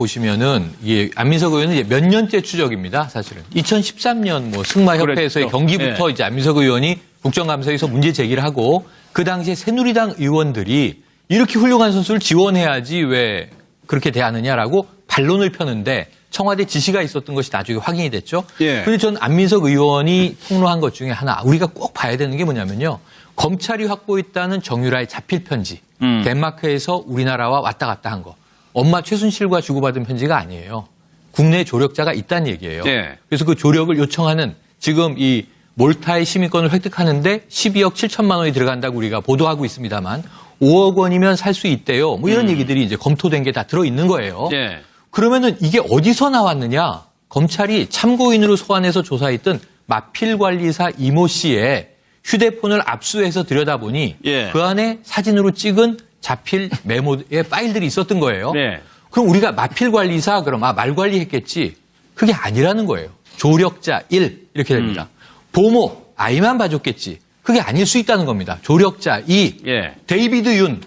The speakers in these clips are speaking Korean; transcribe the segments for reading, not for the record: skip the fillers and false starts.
보시면은 이게 안민석 의원은 이제 몇 년째 추적입니다. 사실은 2013년 뭐 승마협회에서의 그랬죠. 경기부터 네. 이제 안민석 의원이 국정감사에서 문제 제기를 하고 그 당시에 새누리당 의원들이 이렇게 훌륭한 선수를 지원해야지 왜 그렇게 대하느냐라고 반론을 펴는데 청와대 지시가 있었던 것이 나중에 확인이 됐죠. 예. 그런데 전 안민석 의원이 폭로한 것 중에 하나 우리가 꼭 봐야 되는 게 뭐냐면요. 검찰이 확보했다는 정유라의 자필 편지. 덴마크에서 우리나라와 왔다 갔다 한 거. 엄마 최순실과 주고받은 편지가 아니에요. 국내 조력자가 있다는 얘기예요. 예. 그래서 그 조력을 요청하는 지금 이 몰타의 시민권을 획득하는데 12억 7천만 원이 들어간다고 우리가 보도하고 있습니다만 5억 원이면 살 수 있대요. 뭐 이런 얘기들이 이제 검토된 게 다 들어있는 거예요. 예. 그러면은 이게 어디서 나왔느냐? 검찰이 참고인으로 소환해서 조사했던 마필관리사 이모 씨의 휴대폰을 압수해서 들여다보니 예. 그 안에 사진으로 찍은 자필 메모의 파일들이 있었던 거예요. 네. 그럼 우리가 마필관리사 그럼 말 관리했겠지. 그게 아니라는 거예요. 조력자 1 이렇게 됩니다. 보모 아이만 봐줬겠지. 그게 아닐 수 있다는 겁니다. 조력자 2 예. 데이비드 윤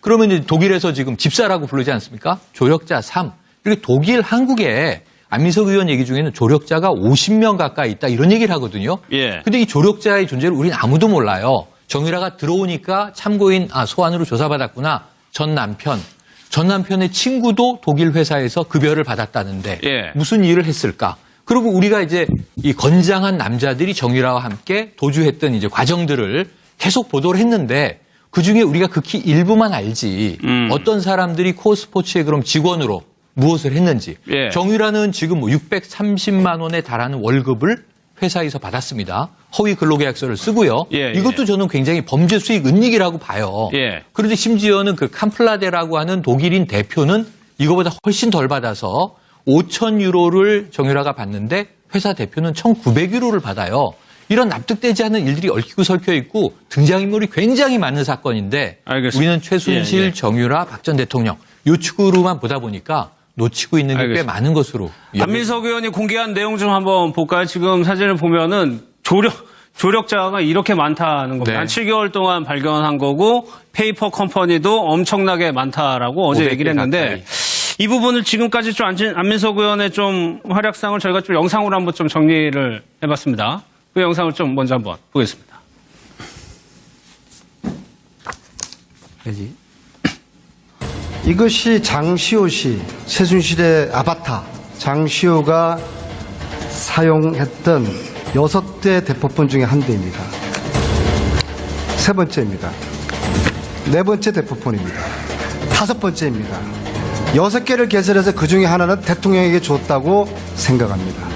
그러면 이제 독일에서 지금 집사라고 부르지 않습니까? 조력자 3 이렇게 독일 한국에 안민석 의원 얘기 중에는 조력자가 50명 가까이 있다 이런 얘기를 하거든요. 예. 근데 이 조력자의 존재를 우리는 아무도 몰라요. 정유라가 들어오니까 참고인 소환으로 조사받았구나. 전 남편의 친구도 독일 회사에서 급여를 받았다는데 예. 무슨 일을 했을까? 그리고 우리가 이제 이 건장한 남자들이 정유라와 함께 도주했던 이제 과정들을 계속 보도를 했는데 그 중에 우리가 극히 일부만 알지 어떤 사람들이 코스포츠의 그럼 직원으로 무엇을 했는지. 예. 정유라는 지금 뭐 630만 원에 달하는 월급을 회사에서 받았습니다. 허위 근로계약서를 쓰고요. 예, 이것도 예. 저는 굉장히 범죄 수익 은닉이라고 봐요. 예. 그런데 심지어는 그 캄플라데라고 하는 독일인 대표는 이거보다 훨씬 덜 받아서 5천 유로를 정유라가 받는데 회사 대표는 1,900유로를 받아요. 이런 납득되지 않는 일들이 얽히고 설켜 있고 등장인물이 굉장히 많은 사건인데 알겠습니다. 우리는 최순실, 예, 예. 정유라, 박 전 대통령 요 축으로만 보다 보니까 놓치고 있는 게 꽤 알겠습니다. 많은 것으로. 안민석 의원이 공개한 내용 좀 한번 볼까요? 지금 사진을 보면은 조력자가 이렇게 많다는 겁니다. 네. 한 7개월 동안 발견한 거고 페이퍼 컴퍼니도 엄청나게 많다라고 어제 500개 얘기를 했는데 가까이. 이 부분을 지금까지 좀 안민석 의원의 좀 활약상을 저희가 좀 영상으로 한번 좀 정리를 해봤습니다. 그 영상을 좀 먼저 한번 보겠습니다. 이것이 장시호 씨, 최순실의 아바타, 장시호가 사용했던 6대 대포폰 중에 한 대입니다. 세 번째입니다. 네 번째 대포폰입니다. 다섯 번째입니다. 6개를 개설해서 그 중에 하나는 대통령에게 줬다고 생각합니다.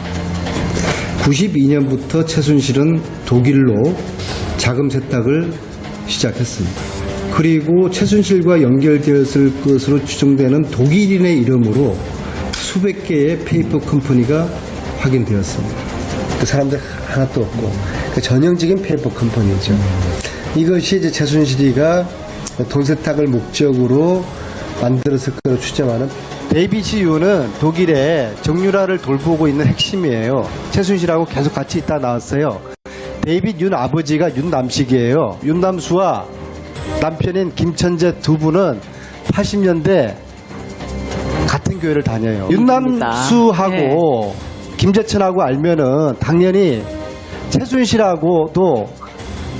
92년부터 최순실은 독일로 자금 세탁을 시작했습니다. 그리고 최순실과 연결되었을 것으로 추정되는 독일인의 이름으로 수백 개의 페이퍼 컴퍼니가 확인되었습니다. 그 사람들 하나도 없고 그 전형적인 페이퍼 컴퍼니죠. 이것이 이제 최순실이가 돈 세탁을 목적으로 만들었을 것으로 추정하는. 데이비드 윤은 독일에 정유라를 돌보고 있는 핵심이에요. 최순실하고 계속 같이 있다 나왔어요. 데이비드 윤 아버지가 윤남식이에요. 윤남수와 남편인 김천재 두 분은 80년대 같은 교회를 다녀요. 윤남수하고 김재천하고 알면은 당연히 최순실하고도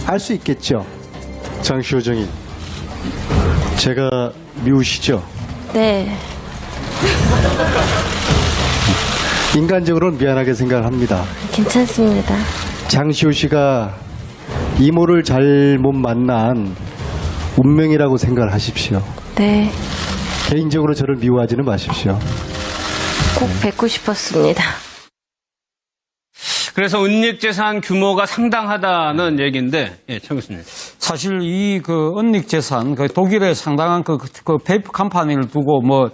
알 수 있겠죠. 장시호 정인, 제가 미우시죠? 네. 인간적으로는 미안하게 생각을 합니다. 괜찮습니다. 장시호 씨가 이모를 잘못 만난 운명이라고 생각을 하십시오. 네. 개인적으로 저를 미워하지는 마십시오. 꼭 뵙고 싶었습니다. 그래서 은닉재산 규모가 상당하다는 얘기인데, 예, 청 교수님. 사실 이 그 은닉 재산, 그 독일에 상당한 그 페이퍼 컴퍼니를 두고 뭐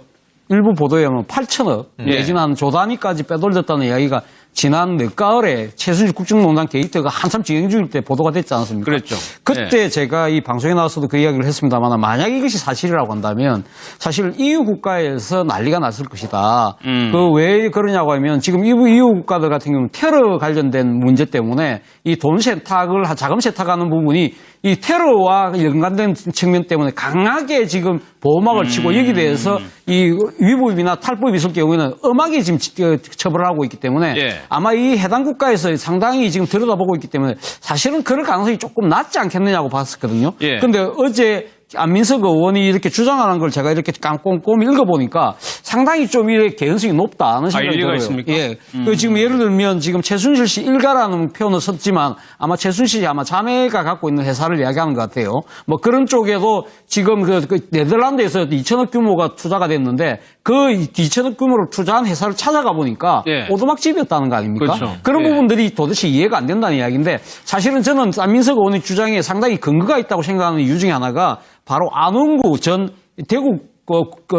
일부 보도에 보면 8천억 내지는 한 조 단위까지 빼돌렸다는 이야기가 지난 늦가을에 최순실 국정농단 게이트가 한참 진행 중일 때 보도가 됐지 않습니까? 그랬죠. 그때 제가 이 방송에 나와서도 그 이야기를 했습니다만 만약 이것이 사실이라고 한다면 사실 EU 국가에서 난리가 났을 것이다. 그 왜 그러냐고 하면 지금 EU 국가들 같은 경우는 테러 관련된 문제 때문에 이 돈 세탁을 자금 세탁하는 부분이 이 테러와 연관된 측면 때문에 강하게 지금 보호막을 치고 여기 대해서 이 위법이나 탈법이 있을 경우에는 엄하게 지금 처벌을 하고 있기 때문에 예. 아마 이 해당 국가에서 상당히 지금 들여다보고 있기 때문에 사실은 그럴 가능성이 조금 낮지 않겠느냐고 봤었거든요. 예. 근데 어제 안민석 의원이 이렇게 주장하는 걸 제가 이렇게 꼼꼼히 읽어보니까 상당히 좀 이렇게 개연성이 높다는 생각이 일리가 들어요. 있습니까? 예. 그 지금 예를 들면 지금 최순실 씨 일가라는 표현을 썼지만 아마 최순실 씨 아마 자매가 갖고 있는 회사를 이야기하는 것 같아요. 뭐 그런 쪽에도 지금 그 네덜란드에서 2천억 규모가 투자가 됐는데 그 2천억 규모를 투자한 회사를 찾아가 보니까 예. 오두막집이었다는 거 아닙니까? 그렇죠. 그런 예. 부분들이 도대체 이해가 안 된다는 이야기인데 사실은 저는 안민석 의원의 주장에 상당히 근거가 있다고 생각하는 이유 중에 하나가 바로 안원구 전 대구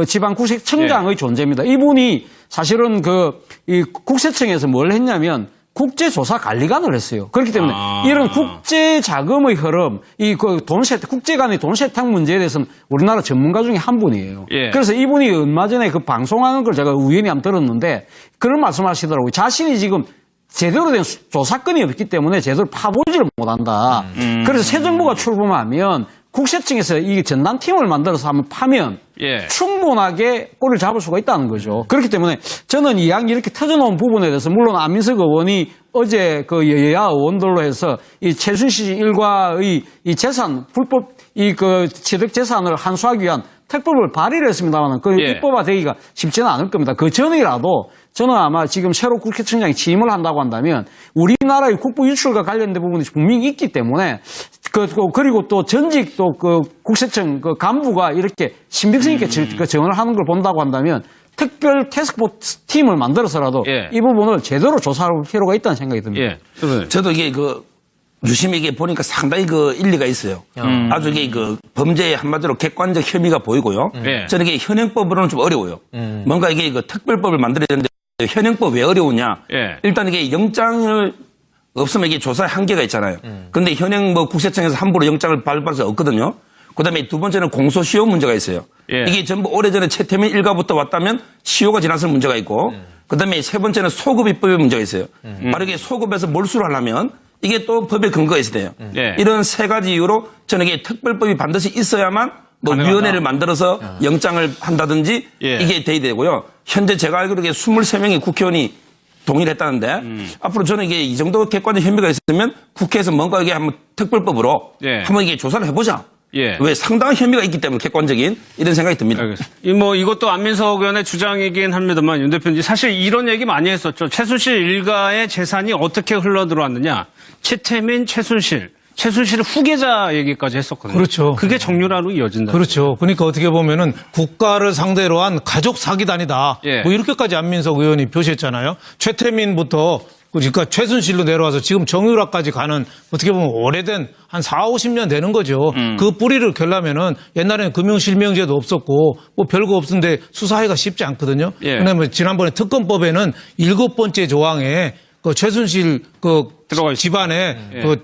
지방국세청장의 존재입니다. 이분이 사실은 이 국세청에서 뭘 했냐면 국제조사관리관을 했어요. 그렇기 때문에 이런 국제 자금의 흐름, 국제 간의 돈 세탁 문제에 대해서는 우리나라 전문가 중에 한 분이에요. 예. 그래서 이분이 얼마 전에 그 방송하는 걸 제가 우연히 한번 들었는데 그런 말씀하시더라고요. 자신이 지금 제대로 된 조사건이 없기 때문에 제대로 파보지를 못한다. 그래서 새 정부가 출범하면 국세청에서 이 전담팀을 만들어서 한번 파면 예. 충분하게 꼬리를 잡을 수가 있다는 거죠. 그렇기 때문에 저는 이 양이 이렇게 터져놓은 부분에 대해서 물론 안민석 의원이 어제 그 여야 의원들로 해서 이 최순실 일가의 이 재산 불법 취득 재산을 환수하기 위한 특법을 발의를 했습니다만 그 예. 입법화되기가 쉽지는 않을 겁니다. 그 전이라도 저는 아마 지금 새로 국회청장이 취임을 한다고 한다면 우리나라의 국부 유출과 관련된 부분이 분명히 있기 때문에 그리고 또 전직 국세청 간부가 이렇게 신빙성 있게 정을 하는 걸 본다고 한다면 특별 태스크포스 팀을 만들어서라도 예. 이 부분을 제대로 조사할 필요가 있다는 생각이 듭니다. 예. 저도 이게 유심히 이게 보니까 상당히 일리가 있어요. 아주 이게 범죄의 한마디로 객관적 혐의가 보이고요. 예. 저는 이게 현행법으로는 좀 어려워요. 뭔가 이게 특별법을 만들어야 되는데 현행법 왜 어려우냐? 예. 일단 이게 영장을 없으면 이게 조사의 한계가 있잖아요. 근데 현행 국세청에서 함부로 영장을 발부할 수 없거든요. 그다음에 두 번째는 공소시효 문제가 있어요. 예. 이게 전부 오래전에 최태민 일가부터 왔다면 시효가 지났을 문제가 있고 그다음에 세 번째는 소급 입법의 문제가 있어요. 바로 이게 소급에서 몰수를 하려면 이게 또 법의 근거가 있어야 돼요. 예. 이런 세 가지 이유로 저는 이게 특별법이 반드시 있어야만 가능하다. 위원회를 만들어서 영장을 한다든지 예. 이게 돼야 되고요. 현재 제가 알기로 이게 23명의 국회의원이 동의를 했다는데 앞으로 저는 이게 이 정도 객관적 혐의가 있으면 국회에서 뭔가 이게 한번 특별법으로 예. 한번 이게 조사를 해보자. 예. 왜 상당한 혐의가 있기 때문에 객관적인 이런 생각이 듭니다. 알겠습니다. 이것도 안민석 의원의 주장이긴 합니다만 윤 대표님 사실 이런 얘기 많이 했었죠. 최순실 일가의 재산이 어떻게 흘러 들어왔느냐. 최태민, 최순실 후계자 얘기까지 했었거든요. 그렇죠. 그게 정유라로 이어진다. 그렇죠. 그러니까 어떻게 보면은 국가를 상대로 한 가족 사기단이다. 예. 뭐 이렇게까지 안민석 의원이 표시했잖아요. 최태민부터 그러니까 최순실로 내려와서 지금 정유라까지 가는 어떻게 보면 오래된 한 4, 50년 되는 거죠. 그 뿌리를 켜려면은 옛날에는 금융실명제도 없었고 뭐 별거 없는데 수사하기가 쉽지 않거든요. 예. 그다음에 지난번에 특검법에는 7번째 조항에 그 최순실 들어가 있습니다. 집안에 예.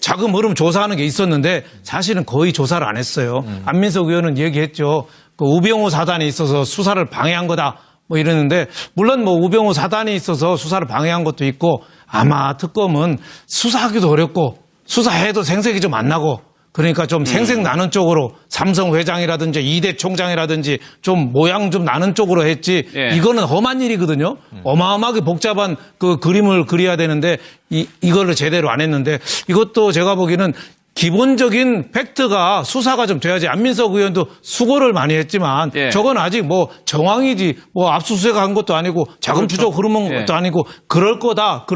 자금 흐름 조사하는 게 있었는데 사실은 거의 조사를 안 했어요. 안민석 의원은 얘기했죠. 우병우 사단이 있어서 수사를 방해한 거다. 뭐 이러는데 물론 뭐 우병우 사단이 있어서 수사를 방해한 것도 있고 아마 특검은 수사하기도 어렵고 수사해도 생색이 좀 안 나고 그러니까 좀 생색 나는 쪽으로 삼성 회장이라든지 이대 총장이라든지 좀 모양 좀 나는 쪽으로 했지 예. 이거는 험한 일이거든요. 어마어마하게 복잡한 그 그림을 그려야 되는데 이거를 제대로 안 했는데 이것도 제가 보기에는 기본적인 팩트가 수사가 좀 돼야지 안민석 의원도 수고를 많이 했지만 예. 저건 아직 뭐 정황이지 뭐 압수수색한 것도 아니고 자금 추적 흐름한 예. 것도 아니고 그럴 거다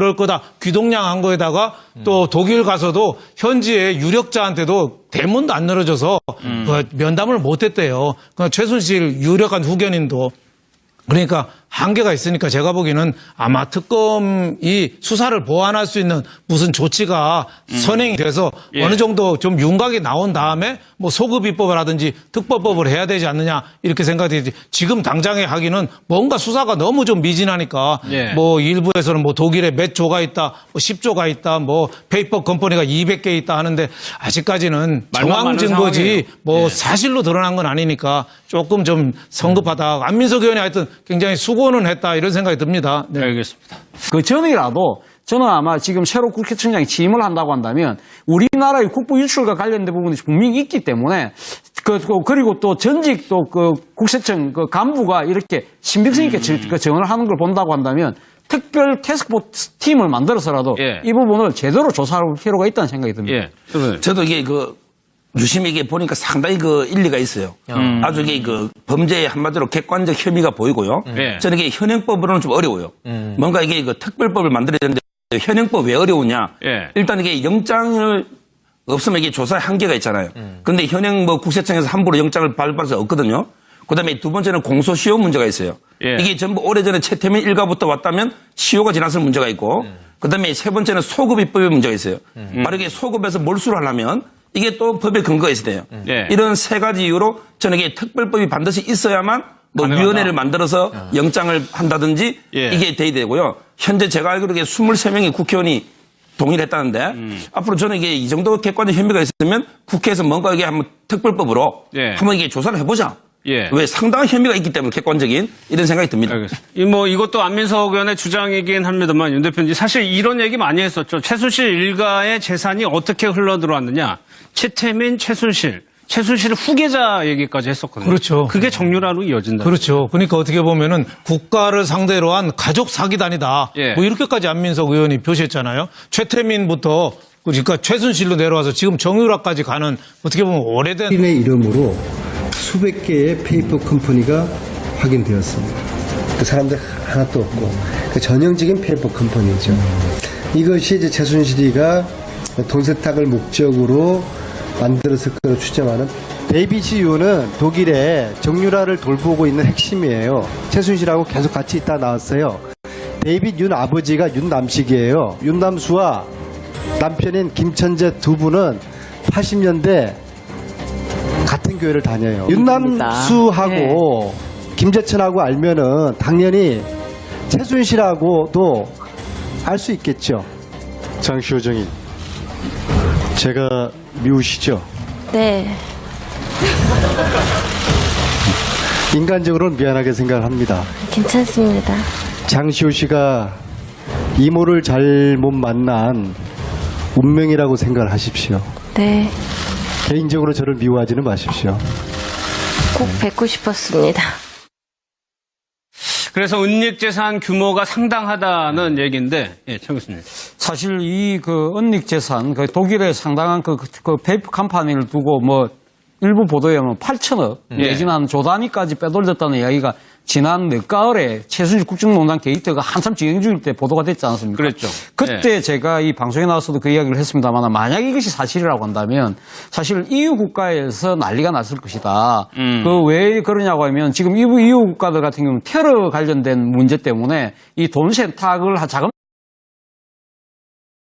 귀동냥한 거에다가 또 독일 가서도 현지의 유력자한테도 대문도 안 열어줘서 그 면담을 못 했대요. 그러니까 최순실 유력한 후견인도 그러니까 한계가 있으니까 제가 보기에는 아마 특검이 수사를 보완할 수 있는 무슨 조치가 선행이 돼서 예. 어느 정도 좀 윤곽이 나온 다음에 뭐 소급 입법이라든지 특법법을 해야 되지 않느냐 이렇게 생각이 되지 지금 당장에 하기는 뭔가 수사가 너무 좀 미진하니까 예. 뭐 일부에서는 뭐 독일에 몇 조가 있다 뭐 10조가 있다 뭐 페이퍼 컴퍼니가 200개 있다 하는데 아직까지는 말만 정황 많은 증거지 상황이에요. 뭐 예. 사실로 드러난 건 아니니까 조금 좀 성급하다. 안민석 의원이 하여튼 굉장히 수고는 했다 이런 생각이 듭니다. 네. 알겠습니다. 그 전이라도 저는 아마 지금 새로 국회청장이 취임을 한다고 한다면 우리나라의 국부 유출과 관련된 부분이 분명히 있기 때문에 그리고 또 전직 또 그 국세청 그 간부가 이렇게 신빙성 있게 정을 하는 걸 본다고 한다면 특별 태스크포스 팀을 만들어서라도 예. 이 부분을 제대로 조사할 필요가 있다는 생각이 듭니다. 예. 저도 이게 유심히 이게 보니까 상당히 일리가 있어요. 아주 이게 범죄의 한마디로 객관적 혐의가 보이고요. 저는 이게 현행법으로는 좀 어려워요. 뭔가 이게 특별법을 만들어야 되는데 현행법 왜 어려우냐? 일단 이게 영장을 없으면 이게 조사의 한계가 있잖아요. 근데 현행 국세청에서 함부로 영장을 발부할 수 없거든요. 그다음에 두 번째는 공소시효 문제가 있어요. 이게 전부 오래전에 최태민 일가부터 왔다면 시효가 지났을 문제가 있고, 그다음에 세 번째는 소급 입법의 문제가 있어요. 바로 이게 소급에서 몰수를 하려면 이게 또 법의 근거가 있어야 돼요. 이런 세 가지 이유로 저는 이게 특별법이 반드시 있어야만 위원회를 만들어서 영장을 한다든지 이게 돼야 되고요. 현재 제가 알기로 23명의 국회의원이 동의를 했다는데 앞으로 저는 이게 이 정도 객관적 혐의가 있으면 국회에서 뭔가 이게 한번 특별법으로 한번 이게 조사를 해보자. 왜 상당한 혐의가 있기 때문에 객관적인 이런 생각이 듭니다. 알겠습니다. 이것도 안민석 의원의 주장이긴 합니다만 윤 대표님 사실 이런 얘기 많이 했었죠. 최순실 일가의 재산이 어떻게 흘러들어왔느냐. 최태민, 최순실 후계자 얘기까지 했었거든요. 그렇죠. 그게 정유라로 이어진다. 그렇죠. 그러니까 어떻게 보면은 국가를 상대로 한 가족 사기단이다. 뭐 이렇게까지 안민석 의원이 표시했잖아요. 최태민부터 그러니까 최순실로 내려와서 지금 정유라까지 가는 어떻게 보면 오래된 인의 이름으로 수백 개의 페이퍼 컴퍼니가 확인되었습니다. 그 사람들 하나도 없고 그 전형적인 페이퍼 컴퍼니죠. 이것이 이제 최순실이가 돈 세탁을 목적으로 만들었을 거로 추정하는 데이비드 윤은 독일에 정유라를 돌보고 있는 핵심이에요. 최순실하고 계속 같이 있다 나왔어요. 데이비드 윤 아버지가 윤남식이에요. 윤남수와 남편인 김천재 두 분은 80년대 같은 교회를 다녀요. 윤남수하고 김재천하고 알면은 당연히 최순실하고도 알 수 있겠죠. 장시호 정인, 제가 미우시죠? 네. 인간적으로는 미안하게 생각을 합니다. 괜찮습니다. 장시호 씨가 이모를 잘못 만난 운명이라고 생각을 하십시오. 네. 개인적으로 저를 미워하지는 마십시오. 꼭 뵙고 싶었습니다. 그래서 은닉재산 규모가 상당하다는 얘기인데, 참 교수님. 사실 이 은닉재산, 독일에 상당한 페이퍼 컴퍼니를 두고 일부 보도에 보면 8천억 내지는 한 조 단위까지 빼돌렸다는 이야기가 지난 늦가을에 최순실 국정농단 게이트가 한참 진행 중일 때 보도가 됐지 않습니까? 그랬죠. 그때 제가 이 방송에 나와서도 그 이야기를 했습니다만 만약 이것이 사실이라고 한다면 사실 EU 국가에서 난리가 났을 것이다. 왜 그러냐고 하면 지금 EU 국가들 같은 경우는 테러 관련된 문제 때문에 이 돈 세탁을 자금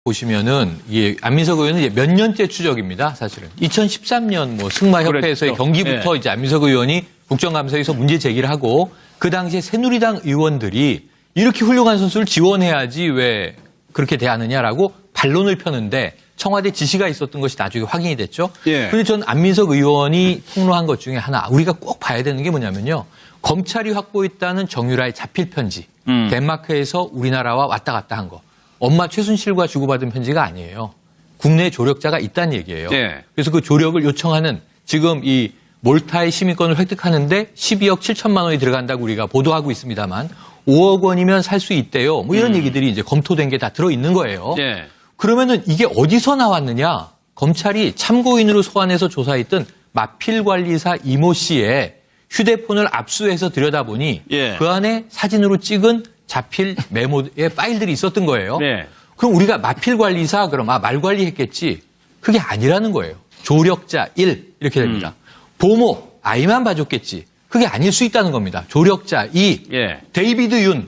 보시면은 안민석 의원은 이제 몇 년째 추적입니다. 사실은 2013년 승마협회에서의 그랬죠. 경기부터 이제 안민석 의원이 국정감사에서 문제 제기를 하고 그 당시에 새누리당 의원들이 이렇게 훌륭한 선수를 지원해야지 왜 그렇게 대하느냐라고 반론을 펴는데 청와대 지시가 있었던 것이 나중에 확인이 됐죠. 그런데 전 안민석 의원이 폭로한 것 중에 하나 우리가 꼭 봐야 되는 게 뭐냐면요. 검찰이 확보했다는 정유라의 자필 편지, 덴마크에서 우리나라와 왔다 갔다 한 거. 엄마 최순실과 주고받은 편지가 아니에요. 국내 조력자가 있다는 얘기예요. 그래서 그 조력을 요청하는 지금 이 몰타의 시민권을 획득하는데 12억 7천만 원이 들어간다고 우리가 보도하고 있습니다만 5억 원이면 살 수 있대요. 이런 얘기들이 이제 검토된 게 다 들어있는 거예요. 그러면은 이게 어디서 나왔느냐? 검찰이 참고인으로 소환해서 조사했던 마필관리사 이모 씨의 휴대폰을 압수해서 들여다보니 그 안에 사진으로 찍은 자필 메모의 파일들이 있었던 거예요. 그럼 우리가 마필관리사 그럼 말 관리했겠지. 그게 아니라는 거예요. 조력자 1 이렇게 됩니다. 보모 아이만 봐줬겠지. 그게 아닐 수 있다는 겁니다. 조력자 2 데이비드 윤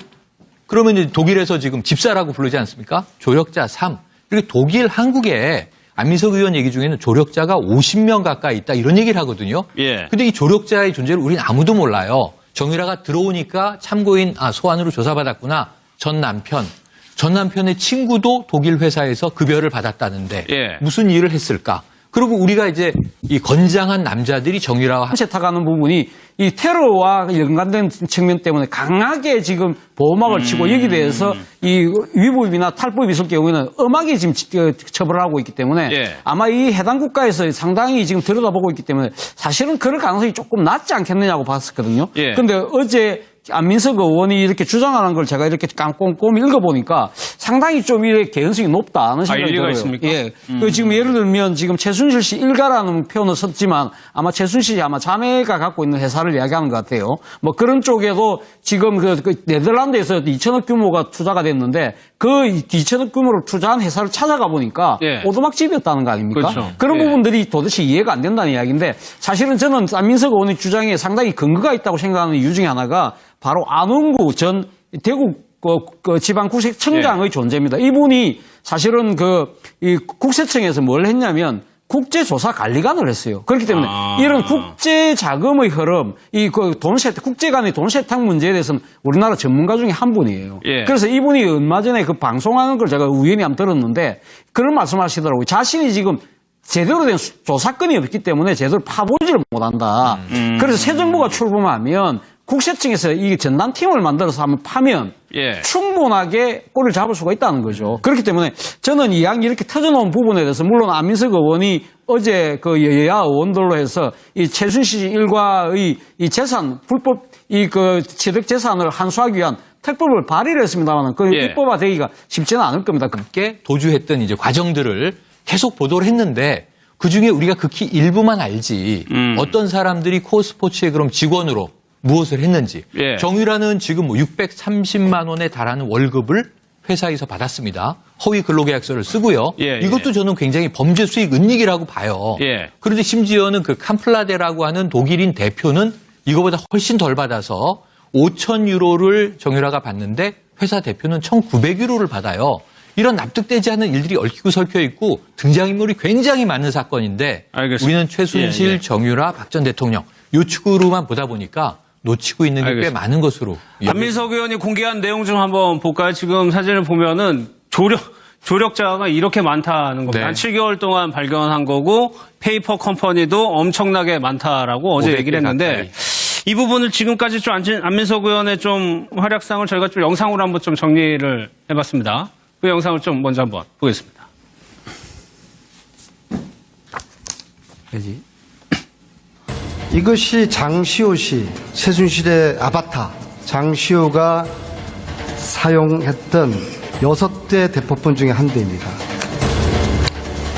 그러면 이제 독일에서 지금 집사라고 부르지 않습니까? 조력자 3 이렇게 독일 한국에 안민석 의원 얘기 중에는 조력자가 50명 가까이 있다 이런 얘기를 하거든요. 근데 이 조력자의 존재를 우리는 아무도 몰라요. 정유라가 들어오니까 참고인 소환으로 조사받았구나. 전 남편의 친구도 독일 회사에서 급여를 받았다는데 무슨 일을 했을까? 그리고 우리가 이제 이 건장한 남자들이 정유라와 세탁하는 부분이 이 테러와 연관된 측면 때문에 강하게 지금 보호막을 치고 여기 대해서 이 위법이나 탈법이 있을 경우에는 엄하게 지금 처벌을 하고 있기 때문에 예. 아마 이 해당 국가에서 상당히 지금 들여다보고 있기 때문에 사실은 그럴 가능성이 조금 낮지 않겠느냐고 봤었거든요. 예. 근데 어제 안민석 의원이 이렇게 주장하는 걸 제가 이렇게 꼼꼼히 읽어보니까 상당히 좀 이렇게 개연성이 높다는 생각이 일리가 들어요. 있습니까? 예. 그 지금 예를 들면 지금 최순실 씨 일가라는 표현을 썼지만 아마 최순실이 아마 자매가 갖고 있는 회사를 이야기하는 것 같아요. 뭐 그런 쪽에도 지금 그 네덜란드에서 2천억 규모가 투자가 됐는데 그 2천억 규모를 투자한 회사를 찾아가 보니까 예. 오두막집이었다는 거 아닙니까? 그렇죠. 그런 예. 부분들이 도대체 이해가 안 된다는 이야기인데 사실은 저는 안민석 의원의 주장에 상당히 근거가 있다고 생각하는 이유 중에 하나가 바로 안원구 전 대구 지방국세청장의 존재입니다. 이분이 사실은 이 국세청에서 뭘 했냐면 국제조사관리관을 했어요. 그렇기 때문에 이런 국제 자금의 흐름, 국제 간의 돈 세탁 문제에 대해서는 우리나라 전문가 중에 한 분이에요. 예. 그래서 이분이 얼마 전에 그 방송하는 걸 제가 우연히 한번 들었는데 그런 말씀하시더라고요. 자신이 지금 제대로 된 조사건이 없기 때문에 제대로 파보지를 못한다. 그래서 새 정부가 출범하면 국세청에서 이 전담팀을 만들어서 한번 파면 예. 충분하게 꼴을 잡을 수가 있다는 거죠. 그렇기 때문에 저는 이 양이 이렇게 터져놓은 부분에 대해서 물론 안민석 의원이 어제 그 여야 의원들로 해서 이 최순실 일가의 이 재산 불법 취득 재산을 환수하기 위한 특법을 발의를 했습니다만 그 예. 입법화되기가 쉽지는 않을 겁니다. 함께 도주했던 이제 과정들을 계속 보도를 했는데 그 중에 우리가 극히 일부만 알지 어떤 사람들이 코어 스포츠의 그럼 직원으로 무엇을 했는지. 예. 정유라는 지금 630만 원에 달하는 월급을 회사에서 받았습니다. 허위 근로계약서를 쓰고요. 예, 이것도 저는 굉장히 범죄 수익 은닉이라고 봐요. 예. 그런데 심지어는 그 캄플라데라고 하는 독일인 대표는 이거보다 훨씬 덜 받아서 5천 유로를 정유라가 받는데 회사 대표는 1,900유로를 받아요. 이런 납득되지 않는 일들이 얽히고 설켜 있고 등장인물이 굉장히 많은 사건인데 알겠습니다. 우리는 최순실, 예, 예. 정유라, 박 전 대통령 요 축으로만 보다 보니까 놓치고 있는 게 꽤 알겠습니다. 많은 것으로. 안민석 의원이 공개한 내용 좀 한번 볼까요? 지금 사진을 보면은 조력자가 이렇게 많다는 겁니다. 네. 한 7개월 동안 발견한 거고 페이퍼 컴퍼니도 엄청나게 많다라고 어제 500개 얘기를 했는데 가까이. 이 부분을 지금까지 좀 안민석 의원의 좀 활약상을 저희가 좀 영상으로 한번 좀 정리를 해봤습니다. 그 영상을 좀 먼저 한번 보겠습니다. 이것이 장시호 씨, 최순실의 아바타, 장시호가 사용했던 6대 대포폰 중에 한 대입니다.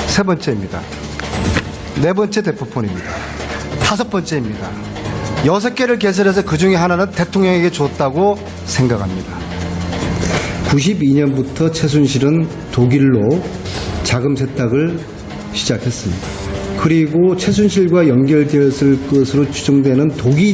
세 번째입니다. 네 번째 대포폰입니다. 다섯 번째입니다. 6개를 개설해서 그 중에 하나는 대통령에게 줬다고 생각합니다. 92년부터 최순실은 독일로 자금 세탁을 시작했습니다. 그리고 최순실과 연결되었을 것으로 추정되는 독일